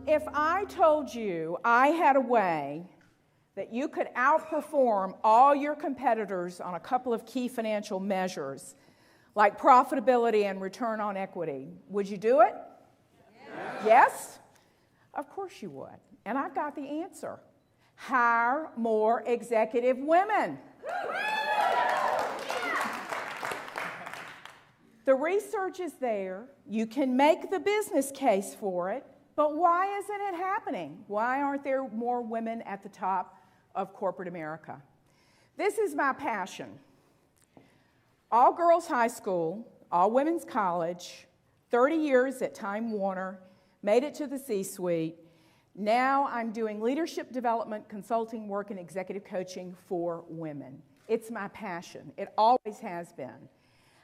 If I told you I had a way that you could outperform all your competitors on a couple of key financial measures, like profitability and return on equity, would you do it? Yes? Of course you would. And I've got the answer. Hire more executive women. The research is there. You can make the business case for it. But why isn't it happening? Why aren't there more women at the top of corporate America? This is my passion. All girls high school, all women's college, 30 years at Time Warner, made it to the C-suite. Now I'm doing leadership development, consulting work, and executive coaching for women. It's my passion. It always has been.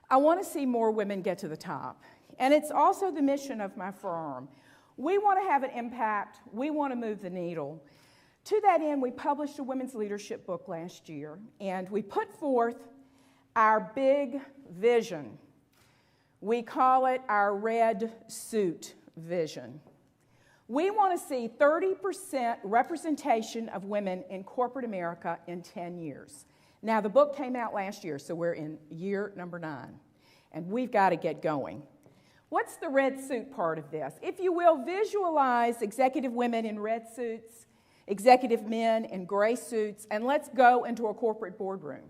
I want to see more women get to the top. And it's also the mission of my firm. We want to have an impact. We want to move the needle. To that end, we published a women's leadership book last year, and we put forth our big vision. We call it our red suit vision. We want to see 30% representation of women in corporate America in 10 years. Now, the book came out last year, so we're in year number 9, and we've got to get going. What's the red suit part of this? If you will, visualize executive women in red suits, executive men in gray suits, and let's go into a corporate boardroom.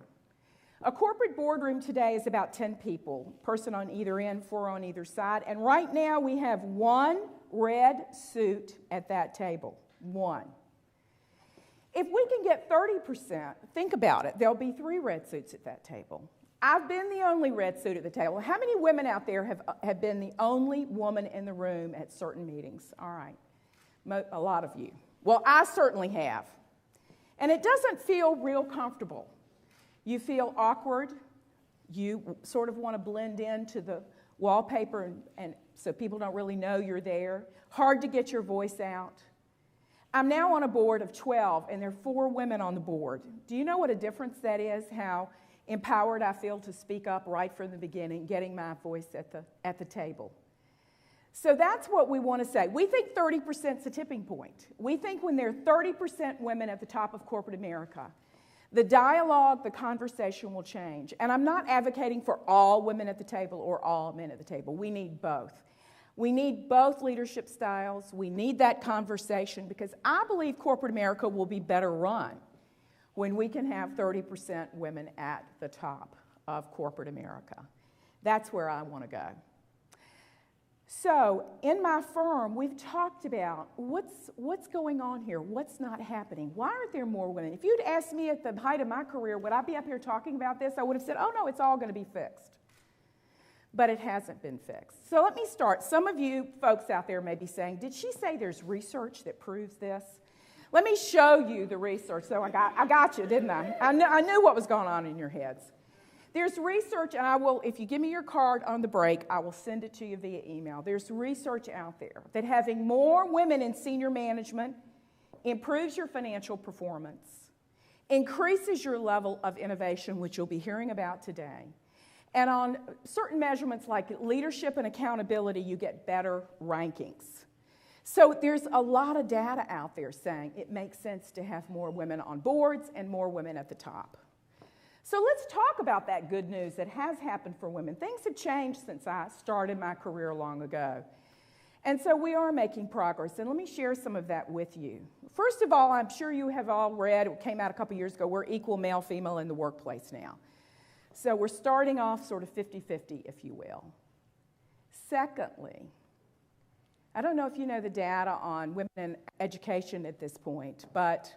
A corporate boardroom today is about 10 people, person on either end, 4 on either side, and right now we have 1 red suit at that table, 1. If we can get 30%, think about it, there'll be 3 red suits at that table. I've been the only red suit at the table. How many women out there have been the only woman in the room at certain meetings? All right, a lot of you. Well, I certainly have. And it doesn't feel real comfortable. You feel awkward. You sort of want to blend into the wallpaper, and so people don't really know you're there. Hard to get your voice out. I'm now on a board of 12, and there are 4 women on the board. Do you know what a difference that is, how empowered I feel to speak up right from the beginning, getting my voice at the table? So that's what we want to say. We think 30% is a tipping point. We think when there are 30% women at the top of corporate America, the dialogue, the conversation will change. And I'm not advocating for all women at the table or all men at the table. We need both. We need both leadership styles. We need that conversation because I believe corporate America will be better run when we can have 30% women at the top of corporate America. That's where I want to go. So in my firm, we've talked about what's going on here, what's not happening. Why aren't there more women? If you'd asked me at the height of my career, would I be up here talking about this? I would have said, oh no, it's all going to be fixed. But it hasn't been fixed. So let me start. Some of you folks out there may be saying, did she say there's research that proves this? Let me show you the research. So I got you, didn't I? I knew what was going on in your heads. There's research, and I will, if you give me your card on the break, I will send it to you via email. There's research out there that having more women in senior management improves your financial performance, increases your level of innovation, which you'll be hearing about today. And on certain measurements like leadership and accountability, you get better rankings. So there's a lot of data out there saying it makes sense to have more women on boards and more women at the top. So let's talk about that good news that has happened for women. Things have changed since I started my career long ago. And so we are making progress, and let me share some of that with you. First of all, I'm sure you have all read, it came out a couple years ago, we're equal male-female in the workplace now. So we're starting off sort of 50-50, if you will. Secondly, I don't know if you know the data on women in education at this point, but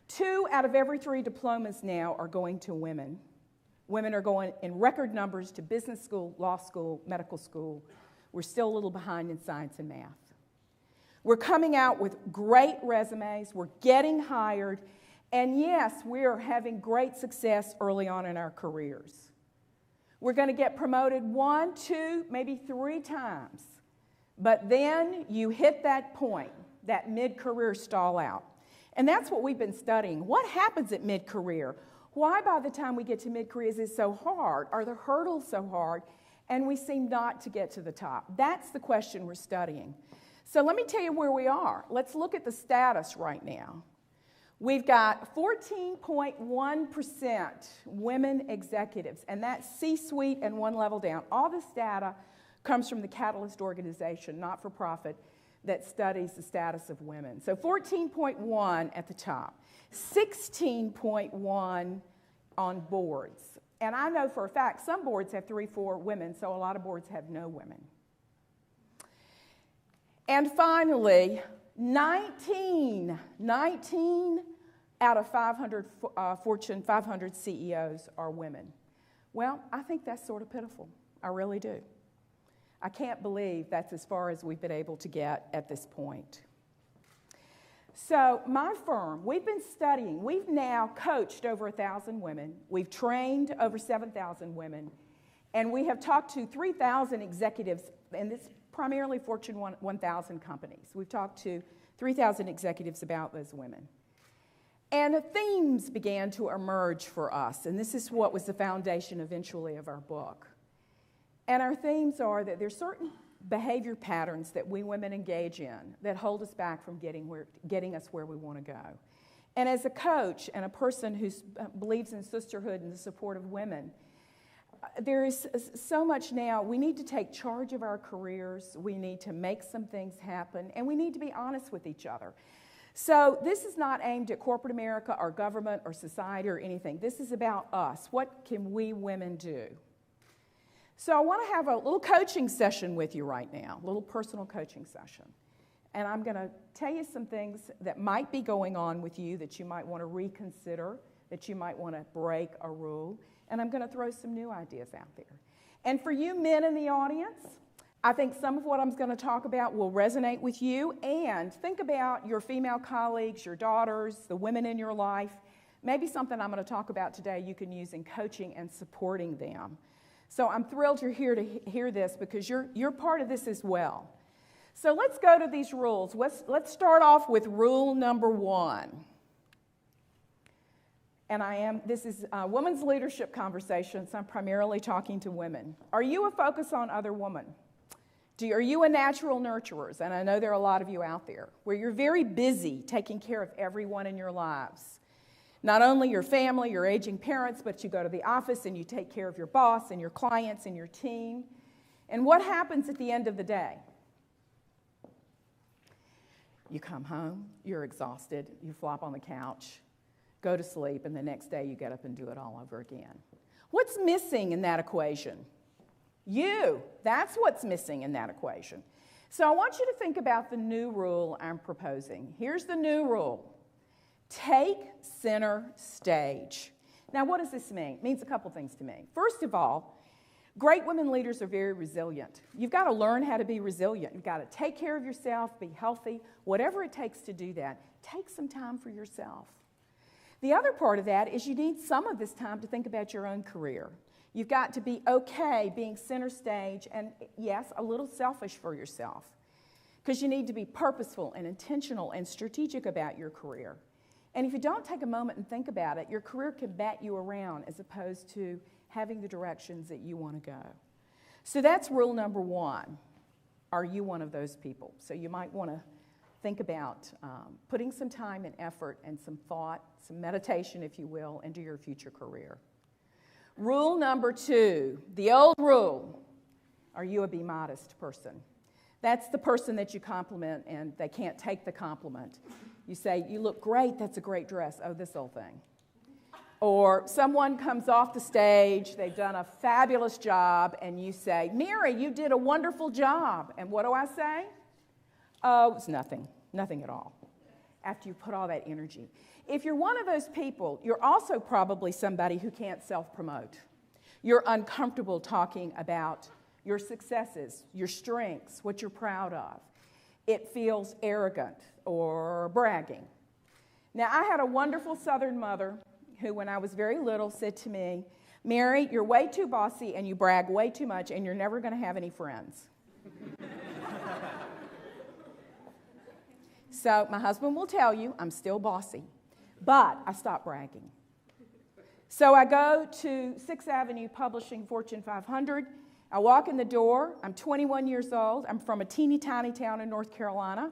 2 out of every 3 diplomas now are going to women. Women are going in record numbers to business school, law school, medical school. We're still a little behind in science and math. We're coming out with great resumes. We're getting hired. And yes, we are having great success early on in our careers. We're going to get promoted 1, 2, maybe 3 times. But then you hit that point, that mid-career stall out. And that's what we've been studying. What happens at mid-career? Why by the time we get to mid-career is it so hard? Are the hurdles so hard? And we seem not to get to the top. That's the question we're studying. So let me tell you where we are. Let's look at the status right now. We've got 14.1% women executives, and that's C-suite and one level down. All this data comes from the Catalyst organization, not for profit, that studies the status of women. So 14.1 at the top, 16.1 on boards. And I know for a fact some boards have 3, 4 women, so a lot of boards have no women. And finally, 19 out of 500 Fortune 500 CEOs are women. Well, I think that's sort of pitiful. I really do. I can't believe that's as far as we've been able to get at this point. So my firm, we've been studying. We've now coached over 1,000 women. We've trained over 7,000 women. And we have talked to 3,000 executives, and this primarily Fortune 1,000 companies. We've talked to 3,000 executives about those women. And themes began to emerge for us, and this is what was the foundation eventually of our book. And our themes are that there's certain behavior patterns that we women engage in that hold us back from getting us where we want to go. And as a coach and a person who believes in sisterhood and the support of women, there is so much now. We need to take charge of our careers. We need to make some things happen, and we need to be honest with each other. So this is not aimed at corporate America or government or society or anything. This is about us. What can we women do? So I want to have a little coaching session with you right now, a little personal coaching session. And I'm going to tell you some things that might be going on with you that you might want to reconsider, that you might want to break a rule. And I'm going to throw some new ideas out there. And for you men in the audience, I think some of what I'm going to talk about will resonate with you. And think about your female colleagues, your daughters, the women in your life. Maybe something I'm going to talk about today you can use in coaching and supporting them. So I'm thrilled you're here to hear this because you're part of this as well. So let's go to these rules. Let's start off with rule number 1. And this is a women's leadership conversation, so I'm primarily talking to women. Are you a focus on other women? Are you a natural nurturers? And I know there are a lot of you out there where you're very busy taking care of everyone in your lives. Not only your family, your aging parents, but you go to the office and you take care of your boss and your clients and your team. And what happens at the end of the day? You come home, you're exhausted, you flop on the couch, go to sleep, and the next day you get up and do it all over again. What's missing in that equation? You. That's what's missing in that equation. So I want you to think about the new rule I'm proposing. Here's the new rule. Take center stage. Now, what does this mean? It means a couple things to me. First of all, great women leaders are very resilient. You've got to learn how to be resilient. You've got to take care of yourself, be healthy, whatever it takes to do that. Take some time for yourself. The other part of that is you need some of this time to think about your own career. You've got to be okay being center stage and, yes, a little selfish for yourself because you need to be purposeful and intentional and strategic about your career. And if you don't take a moment and think about it, your career can bat you around as opposed to having the directions that you want to go. So that's rule number 1. Are you one of those people? So you might want to think about putting some time and effort and some thought, some meditation, if you will, into your future career. Rule number 2, the old rule. Are you a be modest person? That's the person that you compliment and they can't take the compliment. You say, you look great, that's a great dress. Oh, this old thing. Or someone comes off the stage, they've done a fabulous job, and you say, Mary, you did a wonderful job. And what do I say? Oh, it's nothing at all, after you put all that energy. If you're one of those people, you're also probably somebody who can't self-promote. You're uncomfortable talking about your successes, your strengths, what you're proud of. It feels arrogant or bragging. Now, I had a wonderful Southern mother who, when I was very little, said to me, Mary, you're way too bossy and you brag way too much and you're never going to have any friends. So my husband will tell you I'm still bossy, but I stopped bragging. So I go to 6th Avenue Publishing Fortune 500, I walk in the door. I'm 21 years old. I'm from a teeny tiny town in North Carolina.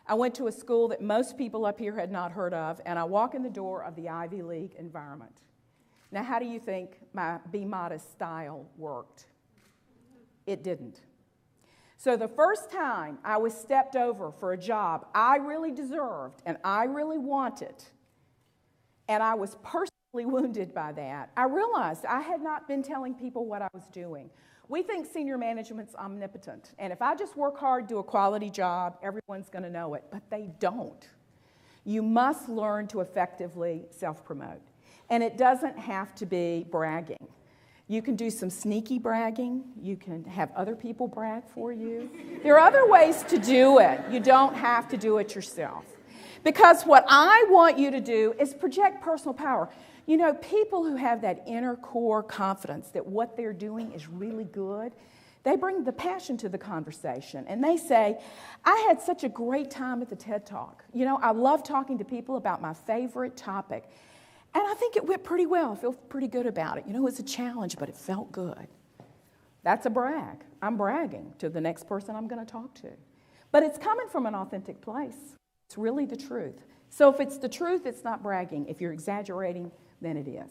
I went to a school that most people up here had not heard of, and I walk in the door of the Ivy League environment. Now, how do you think my Be Modest style worked? It didn't. So the first time I was stepped over for a job I really deserved and I really wanted, and I was personally wounded by that, I realized I had not been telling people what I was doing. We think senior management's omnipotent, and if I just work hard, do a quality job, everyone's going to know it, but they don't. You must learn to effectively self-promote, and it doesn't have to be bragging. You can do some sneaky bragging. You can have other people brag for you. There are other ways to do it. You don't have to do it yourself. Because what I want you to do is project personal power. You know, people who have that inner core confidence that what they're doing is really good, they bring the passion to the conversation. And they say, I had such a great time at the TED Talk. You know, I love talking to people about my favorite topic. And I think it went pretty well. I feel pretty good about it. You know, it was a challenge, but it felt good. That's a brag. I'm bragging to the next person I'm going to talk to. But it's coming from an authentic place. It's really the truth. So if it's the truth, it's not bragging. If you're exaggerating, then it is.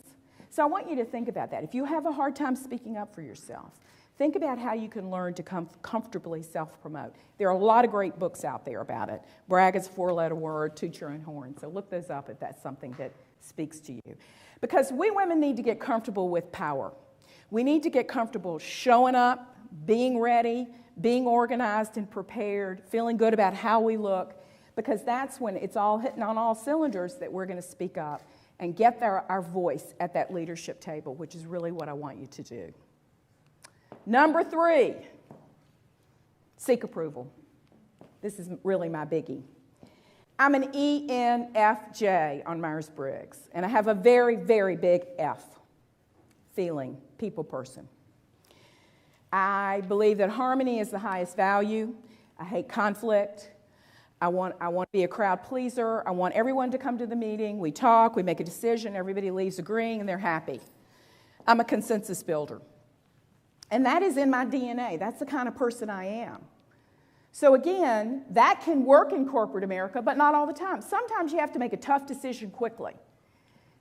So I want you to think about that. If you have a hard time speaking up for yourself, think about how you can learn to comfortably self-promote. There are a lot of great books out there about it. Brag is a 4-letter word, toot your own horn. So look those up if that's something that speaks to you. Because we women need to get comfortable with power. We need to get comfortable showing up, being ready, being organized and prepared, feeling good about how we look, because that's when it's all hitting on all cylinders that we're going to speak up and get our voice at that leadership table, which is really what I want you to do. Number 3, seek approval. This is really my biggie. I'm an ENFJ on Myers-Briggs, and I have a very, very big F, feeling, people person. I believe that harmony is the highest value. I hate conflict. I want to be a crowd pleaser. I want everyone to come to the meeting. We talk, we make a decision, everybody leaves agreeing, and they're happy. I'm a consensus builder. And that is in my DNA. That's the kind of person I am. So again, that can work in corporate America, but not all the time. Sometimes you have to make a tough decision quickly.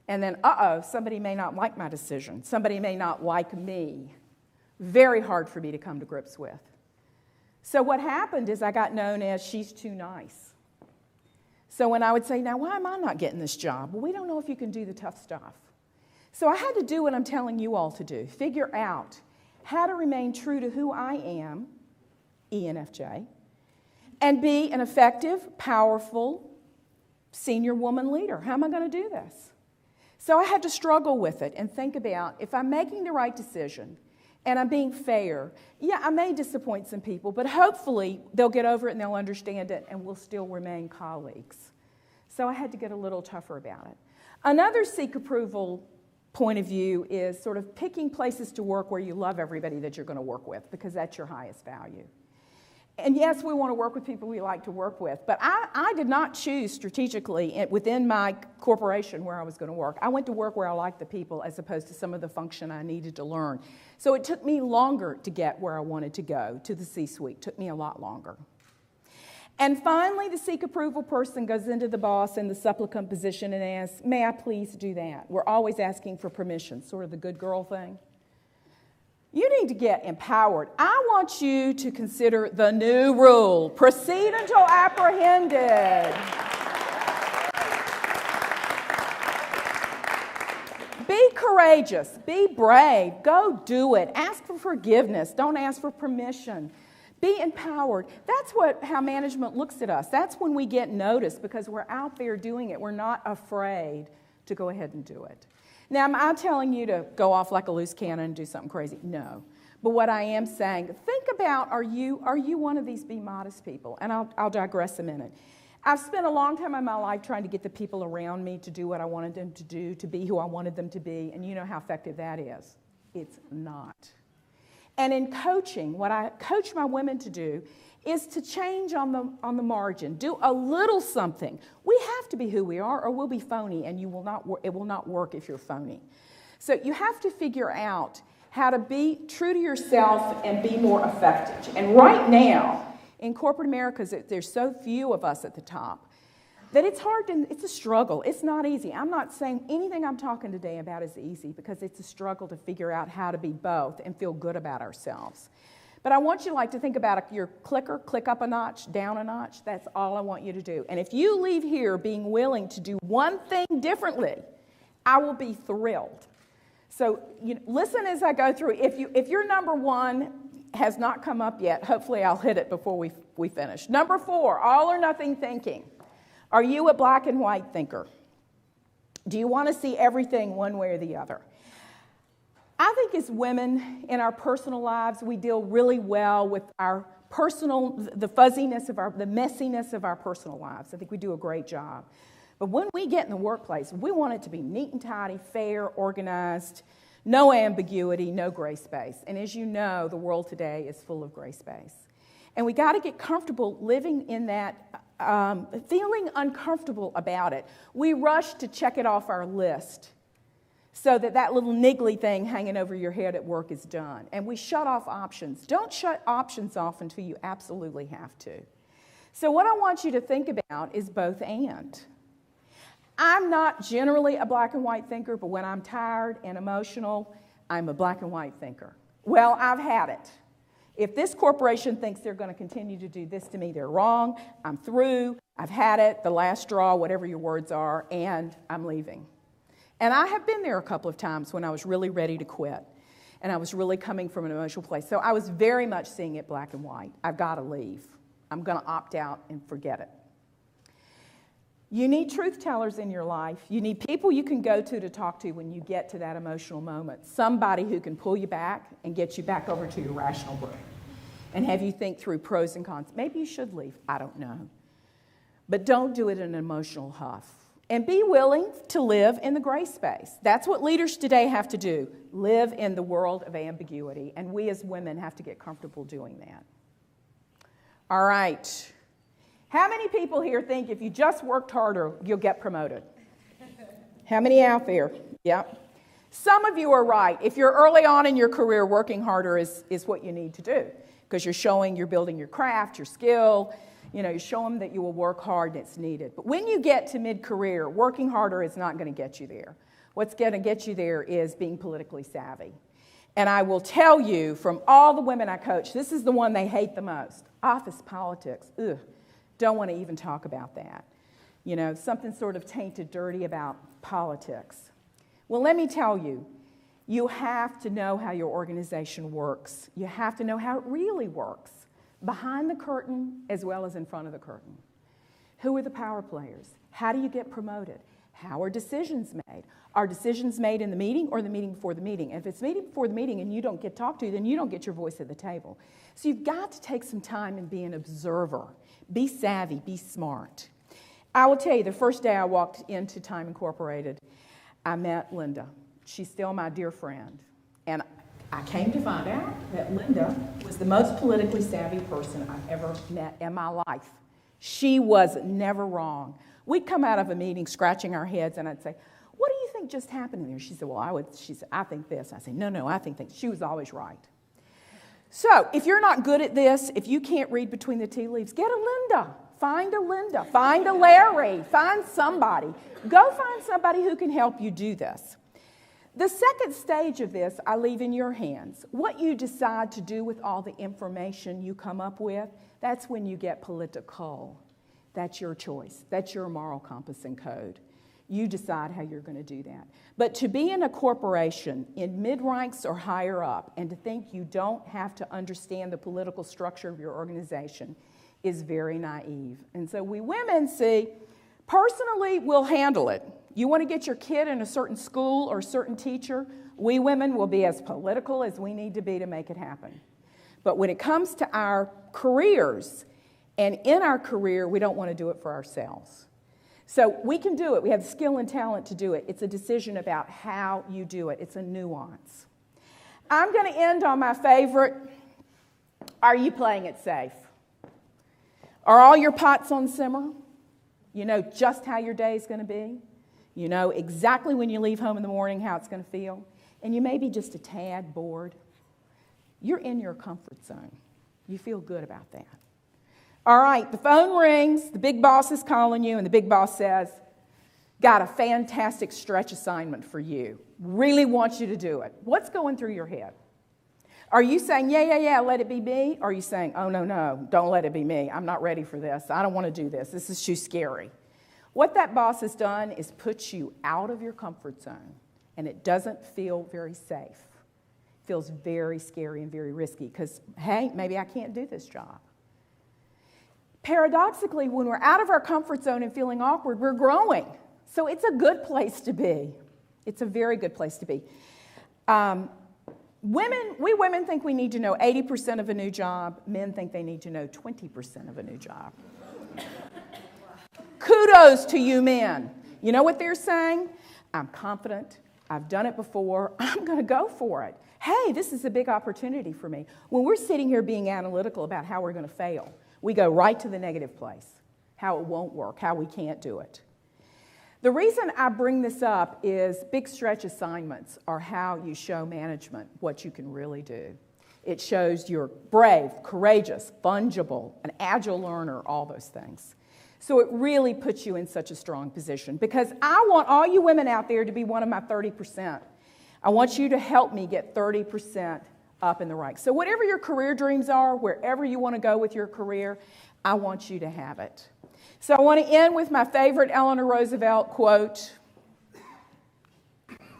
And then, somebody may not like my decision. Somebody may not like me. Very hard for me to come to grips with. So what happened is I got known as she's too nice. So when I would say, now why am I not getting this job? Well, we don't know if you can do the tough stuff. So I had to do what I'm telling you all to do. Figure out how to remain true to who I am, ENFJ, and be an effective, powerful, senior woman leader. How am I going to do this? So I had to struggle with it and think about, if I'm making the right decision and I'm being fair, yeah, I may disappoint some people, but hopefully they'll get over it and they'll understand it and we'll still remain colleagues. So I had to get a little tougher about it. Another seek approval point of view is sort of picking places to work where you love everybody that you're going to work with, because that's your highest value. And yes, we want to work with people we like to work with, but I did not choose strategically within my corporation where I was going to work. I went to work where I liked the people as opposed to some of the function I needed to learn. So it took me longer to get where I wanted to go, to the C-suite. It took me a lot longer. And finally, the seek approval person goes into the boss in the supplicant position and asks, may I please do that? We're always asking for permission, sort of the good girl thing. You need to get empowered. I want you to consider the new rule. Proceed until apprehended. Be courageous. Be brave. Go do it. Ask for forgiveness. Don't ask for permission. Be empowered. That's how management looks at us. That's when we get noticed, because we're out there doing it. We're not afraid to go ahead and do it. Now, am I telling you to go off like a loose cannon and do something crazy? No. But what I am saying, think about, are you one of these be modest people? And I'll digress a minute. I've spent a long time in my life trying to get the people around me to do what I wanted them to do, to be who I wanted them to be, and you know how effective that is. It's not. And in coaching, what I coach my women to do is to change on the margin. Do a little something. We have to be who we are, or we'll be phony, and it will not work if you're phony. So you have to figure out how to be true to yourself and be more effective. And right now, in corporate America, there's so few of us at the top that it's hard, it's a struggle. It's not easy. I'm not saying anything I'm talking today about is easy, because it's a struggle to figure out how to be both and feel good about ourselves. But I want you to think about your clicker, click up a notch, down a notch. That's all I want you to do. And if you leave here being willing to do one thing differently, I will be thrilled. So listen as I go through. If your number one has not come up yet, hopefully I'll hit it before we finish. Number 4, all or nothing thinking. Are you a black and white thinker? Do you want to see everything one way or the other? I think as women in our personal lives, we deal really well with our the fuzziness of the messiness of our personal lives. I think we do a great job. But when we get in the workplace, we want it to be neat and tidy, fair, organized, no ambiguity, no gray space. And as you know, the world today is full of gray space. And we got to get comfortable living in that, feeling uncomfortable about it. We rush to check it off our list so that little niggly thing hanging over your head at work is done. And we shut off options. Don't shut options off until you absolutely have to. So what I want you to think about is both and. I'm not generally a black and white thinker, but when I'm tired and emotional, I'm a black and white thinker. Well, I've had it. If this corporation thinks they're going to continue to do this to me, they're wrong. I'm through. I've had it, the last straw, whatever your words are, and I'm leaving. And I have been there a couple of times when I was really ready to quit, and I was really coming from an emotional place. So I was very much seeing it black and white. I've got to leave. I'm going to opt out and forget it. You need truth tellers in your life. You need people you can go to talk to when you get to that emotional moment. Somebody who can pull you back and get you back over to your rational brain and have you think through pros and cons. Maybe you should leave. I don't know. But don't do it in an emotional huff. And be willing to live in the gray space. That's what leaders today have to do. Live in the world of ambiguity. And we as women have to get comfortable doing that. All right. How many people here think if you just worked harder, you'll get promoted? How many out there? Yep. Some of you are right. If you're early on in your career, working harder is what you need to do, because you're building your craft, your skill. You show them that you will work hard and it's needed. But when you get to mid-career, working harder is not going to get you there. What's going to get you there is being politically savvy. And I will tell you, from all the women I coach, this is the one they hate the most. Office politics. Ugh. Don't want to even talk about that. Something sort of tainted, dirty about politics. Well, let me tell you, you have to know how your organization works. You have to know how it really works, behind the curtain as well as in front of the curtain. Who are the power players? How do you get promoted? How are decisions made? Are decisions made in the meeting or the meeting before the meeting? And if it's meeting before the meeting and you don't get talked to, then you don't get your voice at the table. So you've got to take some time and be an observer. Be savvy, be smart. I will tell you, the first day I walked into Time Incorporated, I met Linda. She's still my dear friend. And I came to find out that Linda was the most politically savvy person I've ever met in my life. She was never wrong. We'd come out of a meeting scratching our heads, and I'd say, "What do you think just happened there?" She said, she said, "I think this." I said, "No, I think that." She was always right. So if you're not good at this, if you can't read between the tea leaves, get a Linda. Find a Larry, find somebody. Go find somebody who can help you do this. The second stage of this, I leave in your hands. What you decide to do with all the information you come up with, that's when you get political. That's your choice. That's your moral compass and code. You decide how you're going to do that. But to be in a corporation in mid-ranks or higher up and to think you don't have to understand the political structure of your organization is very naive. And so we women see, personally, we'll handle it. You want to get your kid in a certain school or a certain teacher, we women will be as political as we need to be to make it happen. But when it comes to our careers, and in our career, we don't want to do it for ourselves. So we can do it. We have the skill and talent to do it. It's a decision about how you do it. It's a nuance. I'm going to end on my favorite. Are you playing it safe? Are all your pots on simmer? You know just how your day is going to be? You know exactly when you leave home in the morning how it's going to feel? and you may be just a tad bored, you're in your comfort zone. You feel good about that. All right, the phone rings, the big boss is calling you, and the big boss says, got a fantastic stretch assignment for you. Really want you to do it. What's going through your head? Are you saying, yeah, let it be me? Or are you saying, oh, no, don't let it be me. I'm not ready for this. I don't want to do this. This is too scary. What that boss has done is put you out of your comfort zone, and it doesn't feel very safe. It feels very scary and very risky because, hey, maybe I can't do this job. Paradoxically, when we're out of our comfort zone and feeling awkward, we're growing. So it's a good place to be. It's a very good place to be. We women think we need to know 80% of a new job. Men think they need to know 20% of a new job. Kudos to you men. You know what they're saying? I'm confident. I've done it before. I'm going to go for it. Hey, this is a big opportunity for me. When we're sitting here being analytical about how we're going to fail, we go right to the negative place, how it won't work, how we can't do it. The reason I bring this up is big stretch assignments are how you show management what you can really do. It shows you're brave, courageous, fungible, an agile learner, all those things. So it really puts you in such a strong position because I want all you women out there to be one of my 30%. I want you to help me get 30% up in the ranks. So whatever your career dreams are, wherever you want to go with your career, I want you to have it. So I want to end with my favorite Eleanor Roosevelt quote.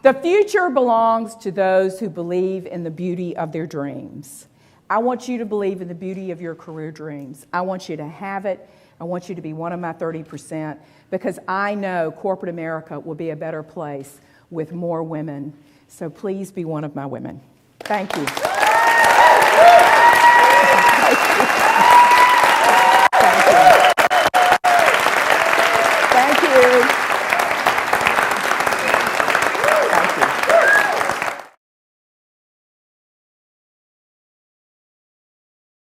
The future belongs to those who believe in the beauty of their dreams. I want you to believe in the beauty of your career dreams. I want you to have it. I want you to be one of my 30% because I know corporate America will be a better place with more women. So please be one of my women. Thank you.